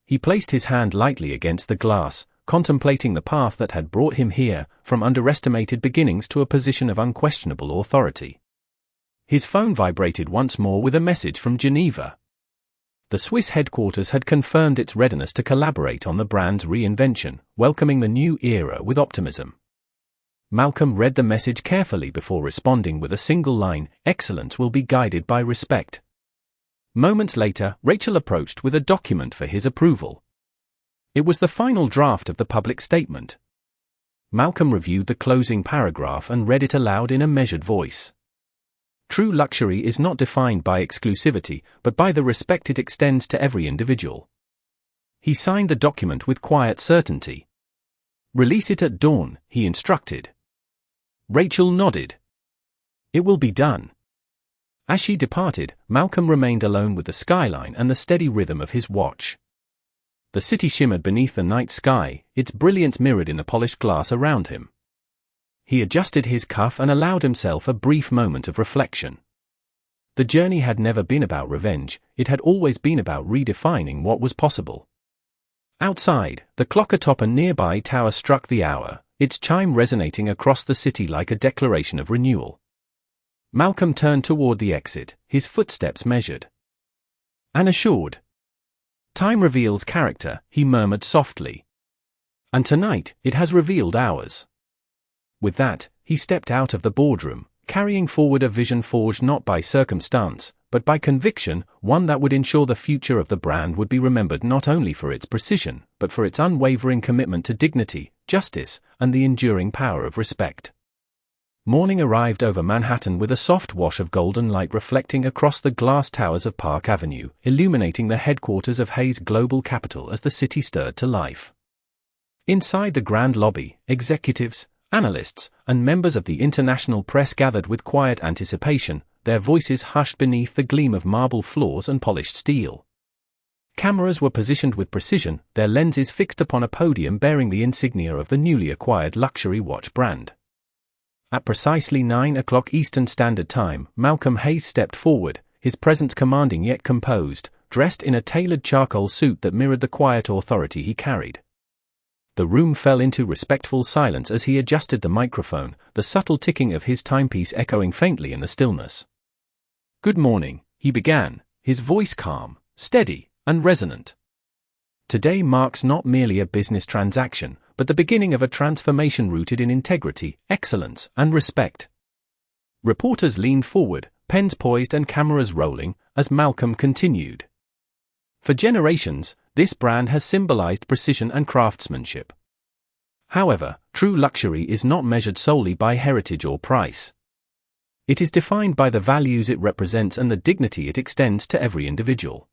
A: He placed his hand lightly against the glass, contemplating the path that had brought him here, from underestimated beginnings to a position of unquestionable authority. His phone vibrated once more with a message from Geneva. The Swiss headquarters had confirmed its readiness to collaborate on the brand's reinvention, welcoming the new era with optimism. Malcolm read the message carefully before responding with a single line, "Excellence will be guided by respect." Moments later, Rachel approached with a document for his approval. It was the final draft of the public statement. Malcolm reviewed the closing paragraph and read it aloud in a measured voice. "True luxury is not defined by exclusivity, but by the respect it extends to every individual." He signed the document with quiet certainty. "Release it at dawn," he instructed. Rachel nodded. "It will be done." As she departed, Malcolm remained alone with the skyline and the steady rhythm of his watch. The city shimmered beneath the night sky, its brilliance mirrored in the polished glass around him. He adjusted his cuff and allowed himself a brief moment of reflection. The journey had never been about revenge, it had always been about redefining what was possible. Outside, the clock atop a nearby tower struck the hour, its chime resonating across the city like a declaration of renewal. Malcolm turned toward the exit, his footsteps measured and assured. "Time reveals character," he murmured softly. "And tonight, it has revealed ours." With that, he stepped out of the boardroom, carrying forward a vision forged not by circumstance, but by conviction, one that would ensure the future of the brand would be remembered not only for its precision, but for its unwavering commitment to dignity, justice, and the enduring power of respect. Morning arrived over Manhattan with a soft wash of golden light reflecting across the glass towers of Park Avenue, illuminating the headquarters of Hayes Global Capital as the city stirred to life. Inside the grand lobby, executives, analysts, and members of the international press gathered with quiet anticipation, their voices hushed beneath the gleam of marble floors and polished steel. Cameras were positioned with precision, their lenses fixed upon a podium bearing the insignia of the newly acquired luxury watch brand. At precisely 9 o'clock Eastern Standard Time, Malcolm Hayes stepped forward, his presence commanding yet composed, dressed in a tailored charcoal suit that mirrored the quiet authority he carried. The room fell into respectful silence as he adjusted the microphone, the subtle ticking of his timepiece echoing faintly in the stillness. "Good morning," he began, his voice calm, steady, and resonant. "Today marks not merely a business transaction, but the beginning of a transformation rooted in integrity, excellence, and respect." Reporters leaned forward, pens poised and cameras rolling, as Malcolm continued. "For generations, this brand has symbolized precision and craftsmanship. However, true luxury is not measured solely by heritage or price. It is defined by the values it represents and the dignity it extends to every individual.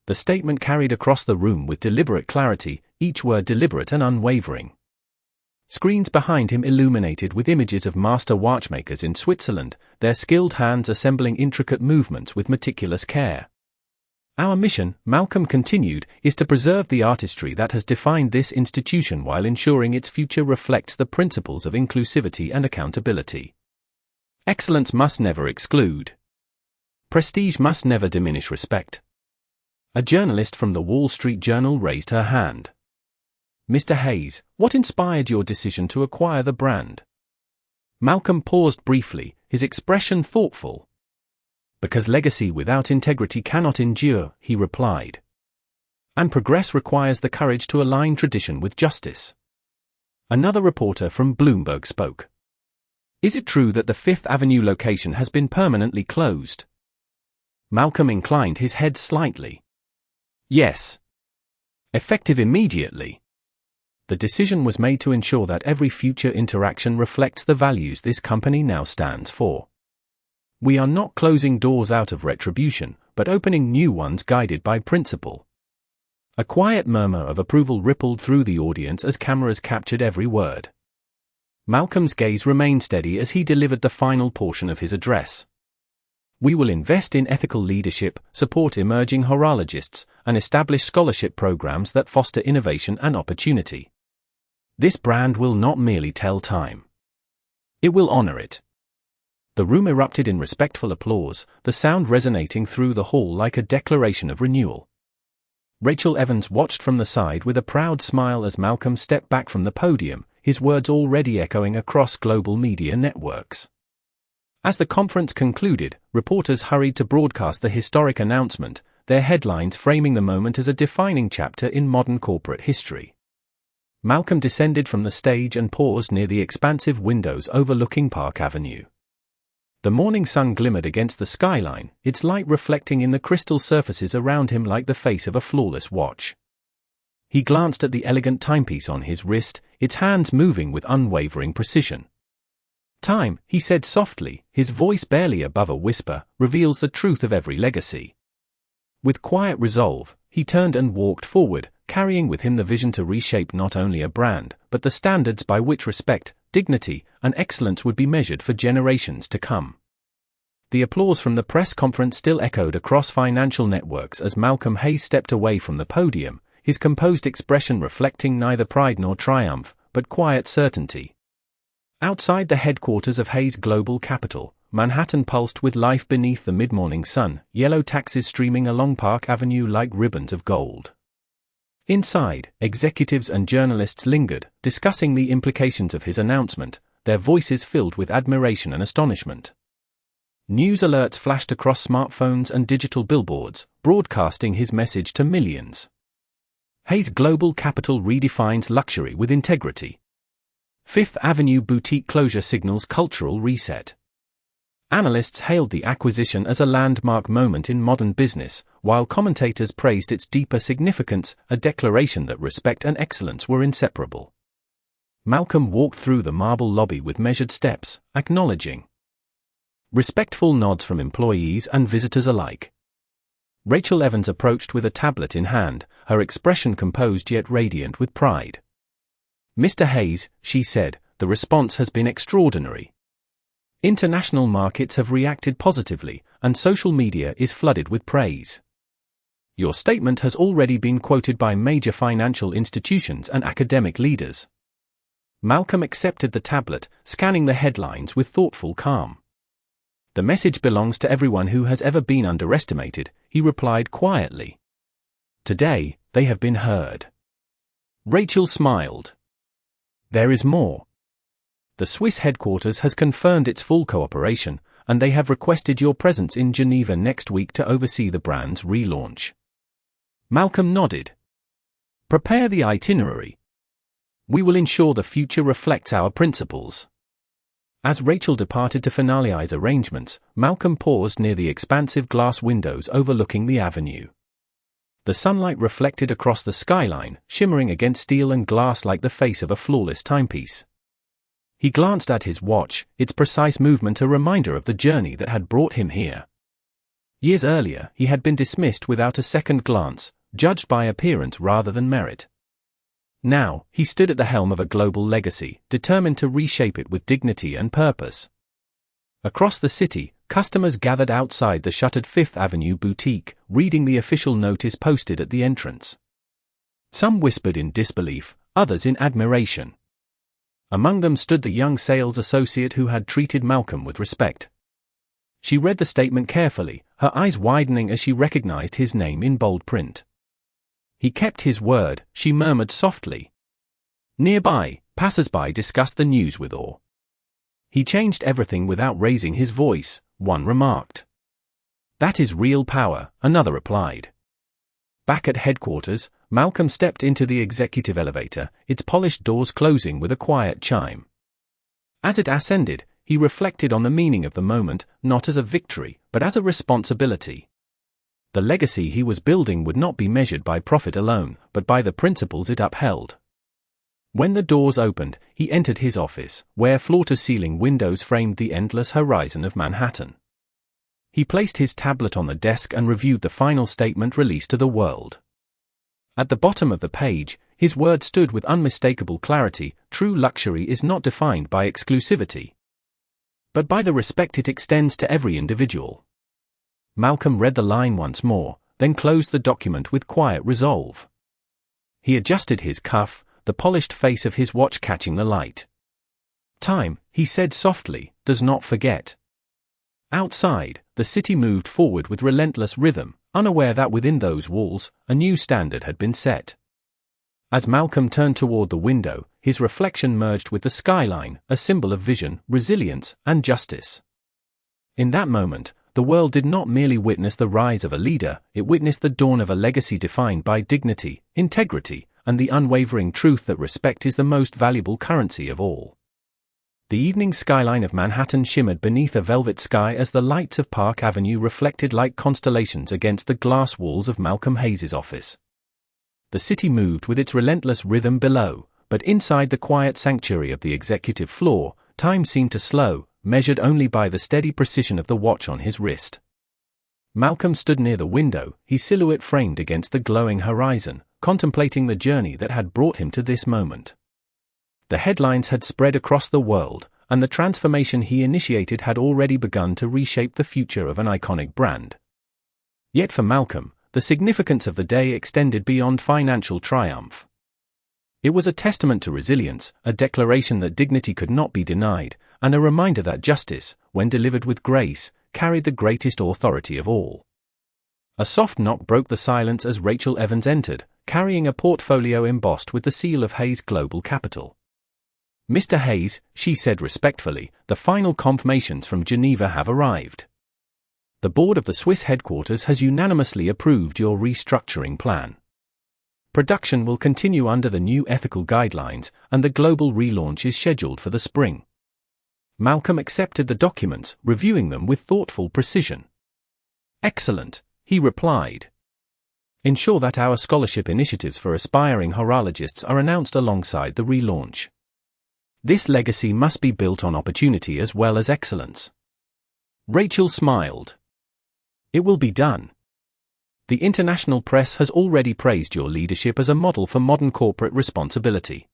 A: The statement carried across the room with deliberate clarity, each word deliberate and unwavering. Screens behind him illuminated with images of master watchmakers in Switzerland, their skilled hands assembling intricate movements with meticulous care. Our mission, Malcolm continued, is to preserve the artistry that has defined this institution while ensuring its future reflects the principles of inclusivity and accountability. Excellence must never exclude. Prestige must never diminish respect. A journalist from the Wall Street Journal raised her hand. Mr. Hayes, what inspired your decision to acquire the brand? Malcolm paused briefly, his expression thoughtful. Because legacy without integrity cannot endure, he replied. And progress requires the courage to align tradition with justice. Another reporter from Bloomberg spoke. Is it true that the Fifth Avenue location has been permanently closed? Malcolm inclined his head slightly. Yes. Effective immediately. The decision was made to ensure that every future interaction reflects the values this company now stands for. We are not closing doors out of retribution, but opening new ones guided by principle. A quiet murmur of approval rippled through the audience as cameras captured every word. Malcolm's gaze remained steady as he delivered the final portion of his address. We will invest in ethical leadership, support emerging horologists, and establish scholarship programs that foster innovation and opportunity. This brand will not merely tell time. It will honor it. The room erupted in respectful applause, the sound resonating through the hall like a declaration of renewal. Rachel Evans watched from the side with a proud smile as Malcolm stepped back from the podium, his words already echoing across global media networks. As the conference concluded, reporters hurried to broadcast the historic announcement, their headlines framing the moment as a defining chapter in modern corporate history. Malcolm descended from the stage and paused near the expansive windows overlooking Park Avenue. The morning sun glimmered against the skyline, its light reflecting in the crystal surfaces around him like the face of a flawless watch. He glanced at the elegant timepiece on his wrist, its hands moving with unwavering precision. Time, he said softly, his voice barely above a whisper, reveals the truth of every legacy. With quiet resolve, he turned and walked forward, carrying with him the vision to reshape not only a brand, but the standards by which respect, dignity, and excellence would be measured for generations to come. The applause from the press conference still echoed across financial networks as Malcolm Hayes stepped away from the podium, his composed expression reflecting neither pride nor triumph, but quiet certainty. Outside the headquarters of Hayes Global Capital, Manhattan pulsed with life beneath the mid-morning sun, yellow taxis streaming along Park Avenue like ribbons of gold. Inside, executives and journalists lingered, discussing the implications of his announcement, their voices filled with admiration and astonishment. News alerts flashed across smartphones and digital billboards, broadcasting his message to millions. Hayes Global Capital redefines luxury with integrity. Fifth Avenue boutique closure signals cultural reset. Analysts hailed the acquisition as a landmark moment in modern business, while commentators praised its deeper significance, a declaration that respect and excellence were inseparable. Malcolm walked through the marble lobby with measured steps, acknowledging respectful nods from employees and visitors alike. Rachel Evans approached with a tablet in hand, her expression composed yet radiant with pride. Mr. Hayes, she said, the response has been extraordinary. International markets have reacted positively, and social media is flooded with praise. Your statement has already been quoted by major financial institutions and academic leaders. Malcolm accepted the tablet, scanning the headlines with thoughtful calm. The message belongs to everyone who has ever been underestimated, he replied quietly. Today, they have been heard. Rachel smiled. There is more. The Swiss headquarters has confirmed its full cooperation, and they have requested your presence in Geneva next week to oversee the brand's relaunch. Malcolm nodded. Prepare the itinerary. We will ensure the future reflects our principles. As Rachel departed to finalize arrangements, Malcolm paused near the expansive glass windows overlooking the avenue. The sunlight reflected across the skyline, shimmering against steel and glass like the face of a flawless timepiece. He glanced at his watch, its precise movement a reminder of the journey that had brought him here. Years earlier, he had been dismissed without a second glance, judged by appearance rather than merit. Now, he stood at the helm of a global legacy, determined to reshape it with dignity and purpose. Across the city, customers gathered outside the shuttered Fifth Avenue boutique, reading the official notice posted at the entrance. Some whispered in disbelief, others in admiration. Among them stood the young sales associate who had treated Malcolm with respect. She read the statement carefully, her eyes widening as she recognized his name in bold print. He kept his word, she murmured softly. Nearby, passers-by discussed the news with awe. He changed everything without raising his voice, one remarked. That is real power, another replied. Back at headquarters, Malcolm stepped into the executive elevator, its polished doors closing with a quiet chime. As it ascended, he reflected on the meaning of the moment, not as a victory, but as a responsibility. The legacy he was building would not be measured by profit alone, but by the principles it upheld. When the doors opened, he entered his office, where floor-to-ceiling windows framed the endless horizon of Manhattan. He placed his tablet on the desk and reviewed the final statement released to the world. At the bottom of the page, his words stood with unmistakable clarity: true luxury is not defined by exclusivity, but by the respect it extends to every individual. Malcolm read the line once more, then closed the document with quiet resolve. He adjusted his cuff, the polished face of his watch catching the light. Time, he said softly, does not forget. Outside, the city moved forward with relentless rhythm, unaware that within those walls, a new standard had been set. As Malcolm turned toward the window, his reflection merged with the skyline, a symbol of vision, resilience, and justice. In that moment, the world did not merely witness the rise of a leader, it witnessed the dawn of a legacy defined by dignity, integrity, and the unwavering truth that respect is the most valuable currency of all. The evening skyline of Manhattan shimmered beneath a velvet sky as the lights of Park Avenue reflected like constellations against the glass walls of Malcolm Hayes's office. The city moved with its relentless rhythm below, but inside the quiet sanctuary of the executive floor, time seemed to slow, measured only by the steady precision of the watch on his wrist. Malcolm stood near the window, his silhouette framed against the glowing horizon, contemplating the journey that had brought him to this moment. The headlines had spread across the world, and the transformation he initiated had already begun to reshape the future of an iconic brand. Yet for Malcolm, the significance of the day extended beyond financial triumph. It was a testament to resilience, a declaration that dignity could not be denied, and a reminder that justice, when delivered with grace, carried the greatest authority of all. A soft knock broke the silence as Rachel Evans entered, carrying a portfolio embossed with the seal of Hayes Global Capital. Mr. Hayes, she said respectfully, the final confirmations from Geneva have arrived. The board of the Swiss headquarters has unanimously approved your restructuring plan. Production will continue under the new ethical guidelines, and the global relaunch is scheduled for the spring. Malcolm accepted the documents, reviewing them with thoughtful precision. Excellent, he replied. Ensure that our scholarship initiatives for aspiring horologists are announced alongside the relaunch. This legacy must be built on opportunity as well as excellence. Rachel smiled. It will be done. The international press has already praised your leadership as a model for modern corporate responsibility.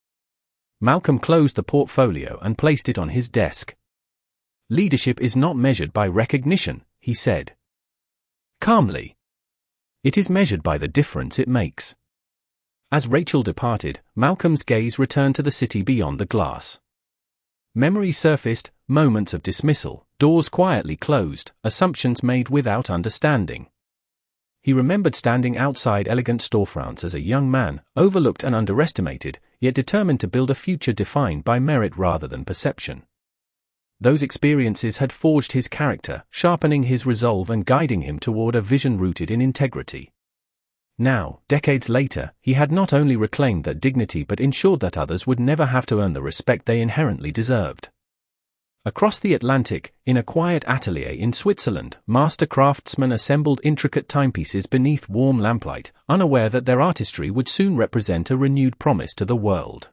A: Malcolm closed the portfolio and placed it on his desk. Leadership is not measured by recognition, he said calmly. It is measured by the difference it makes. As Rachel departed, Malcolm's gaze returned to the city beyond the glass. Memories surfaced, moments of dismissal, doors quietly closed, assumptions made without understanding. He remembered standing outside elegant storefronts as a young man, overlooked and underestimated, yet determined to build a future defined by merit rather than perception. Those experiences had forged his character, sharpening his resolve and guiding him toward a vision rooted in integrity. Now, decades later, he had not only reclaimed that dignity but ensured that others would never have to earn the respect they inherently deserved. Across the Atlantic, in a quiet atelier in Switzerland, master craftsmen assembled intricate timepieces beneath warm lamplight, unaware that their artistry would soon represent a renewed promise to the world.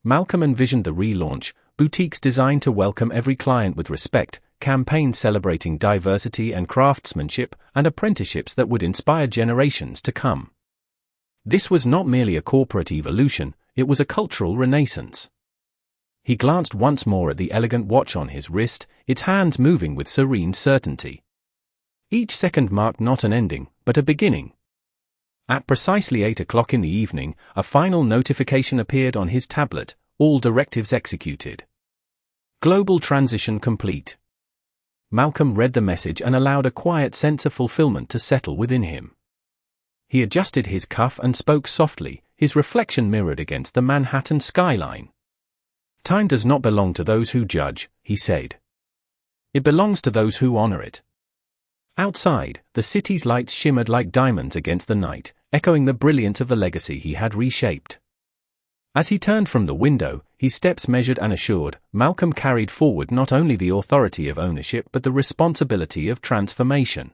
A: Malcolm envisioned the relaunch, boutiques designed to welcome every client with respect, campaigns celebrating diversity and craftsmanship, and apprenticeships that would inspire generations to come. This was not merely a corporate evolution, it was a cultural renaissance. He glanced once more at the elegant watch on his wrist, its hands moving with serene certainty. Each second marked not an ending, but a beginning. At precisely 8 o'clock in the evening, a final notification appeared on his tablet, all directives executed. Global transition complete. Malcolm read the message and allowed a quiet sense of fulfillment to settle within him. He adjusted his cuff and spoke softly, his reflection mirrored against the Manhattan skyline. Time does not belong to those who judge, he said. It belongs to those who honor it. Outside, the city's lights shimmered like diamonds against the night, echoing the brilliance of the legacy he had reshaped. As he turned from the window, his steps measured and assured, Malcolm carried forward not only the authority of ownership but the responsibility of transformation.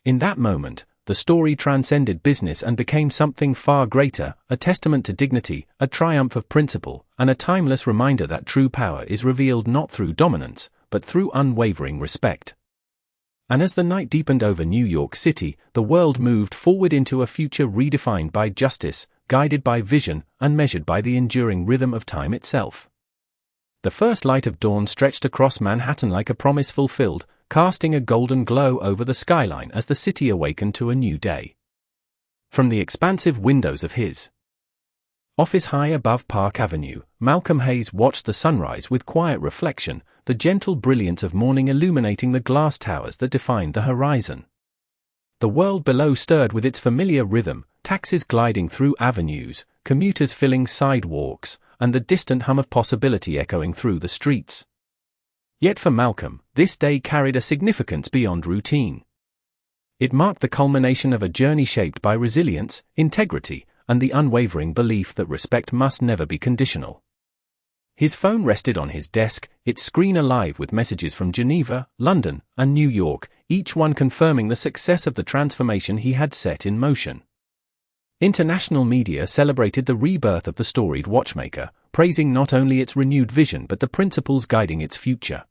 A: In that moment, the story transcended business and became something far greater, a testament to dignity, a triumph of principle, and a timeless reminder that true power is revealed not through dominance, but through unwavering respect. And as the night deepened over New York City, the world moved forward into a future redefined by justice, guided by vision, and measured by the enduring rhythm of time itself. The first light of dawn stretched across Manhattan like a promise fulfilled, casting a golden glow over the skyline as the city awakened to a new day. From the expansive windows of his office high above Park Avenue, Malcolm Hayes watched the sunrise with quiet reflection, the gentle brilliance of morning illuminating the glass towers that defined the horizon. The world below stirred with its familiar rhythm, taxis gliding through avenues, commuters filling sidewalks, and the distant hum of possibility echoing through the streets. Yet for Malcolm, this day carried a significance beyond routine. It marked the culmination of a journey shaped by resilience, integrity, and the unwavering belief that respect must never be conditional. His phone rested on his desk, its screen alive with messages from Geneva, London, and New York, each one confirming the success of the transformation he had set in motion. International media celebrated the rebirth of the storied watchmaker, praising not only its renewed vision but the principles guiding its future.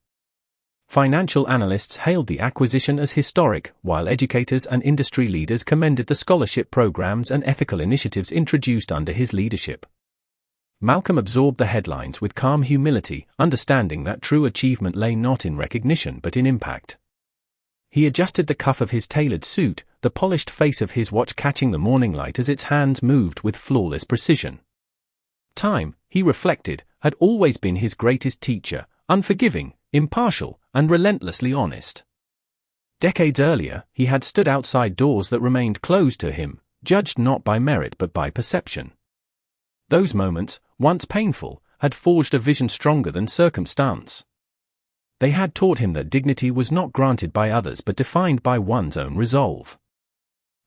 A: Financial analysts hailed the acquisition as historic, while educators and industry leaders commended the scholarship programs and ethical initiatives introduced under his leadership. Malcolm absorbed the headlines with calm humility, understanding that true achievement lay not in recognition but in impact. He adjusted the cuff of his tailored suit, the polished face of his watch catching the morning light as its hands moved with flawless precision. Time, he reflected, had always been his greatest teacher, unforgiving, impartial, and relentlessly honest. Decades earlier, he had stood outside doors that remained closed to him, judged not by merit but by perception. Those moments, once painful, had forged a vision stronger than circumstance. They had taught him that dignity was not granted by others but defined by one's own resolve.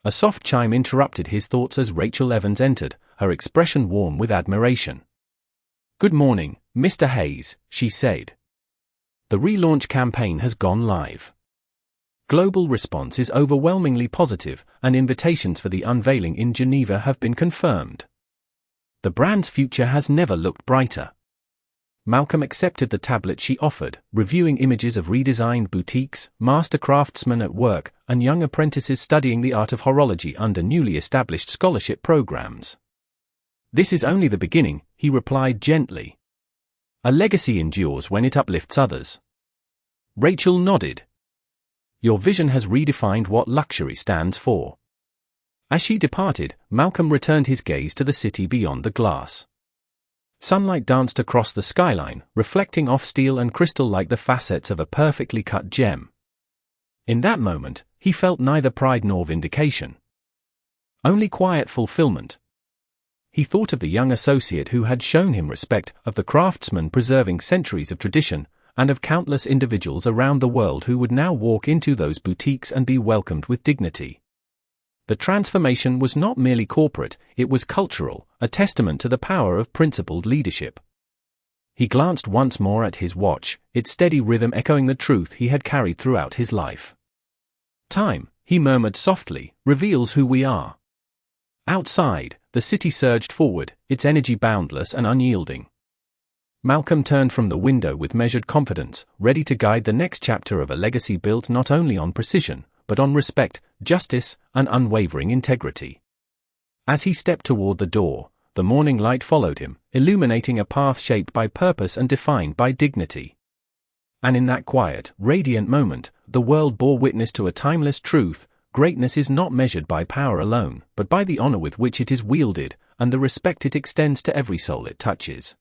A: A soft chime interrupted his thoughts as Rachel Evans entered, her expression warm with admiration. "Good morning, Mr. Hayes," she said. "The relaunch campaign has gone live. Global response is overwhelmingly positive, and invitations for the unveiling in Geneva have been confirmed. The brand's future has never looked brighter." Malcolm accepted the tablet she offered, reviewing images of redesigned boutiques, master craftsmen at work, and young apprentices studying the art of horology under newly established scholarship programs. "This is only the beginning," he replied gently. "A legacy endures when it uplifts others." Rachel nodded. "Your vision has redefined what luxury stands for." As she departed, Malcolm returned his gaze to the city beyond the glass. Sunlight danced across the skyline, reflecting off steel and crystal like the facets of a perfectly cut gem. In that moment, he felt neither pride nor vindication. Only quiet fulfillment. He thought of the young associate who had shown him respect, of the craftsman preserving centuries of tradition, and of countless individuals around the world who would now walk into those boutiques and be welcomed with dignity. The transformation was not merely corporate, it was cultural, a testament to the power of principled leadership. He glanced once more at his watch, its steady rhythm echoing the truth he had carried throughout his life. "Time," he murmured softly, "reveals who we are." Outside, the city surged forward, its energy boundless and unyielding. Malcolm turned from the window with measured confidence, ready to guide the next chapter of a legacy built not only on precision, but on respect, justice, and unwavering integrity. As he stepped toward the door, the morning light followed him, illuminating a path shaped by purpose and defined by dignity. And in that quiet, radiant moment, the world bore witness to a timeless truth: greatness is not measured by power alone, but by the honor with which it is wielded, and the respect it extends to every soul it touches.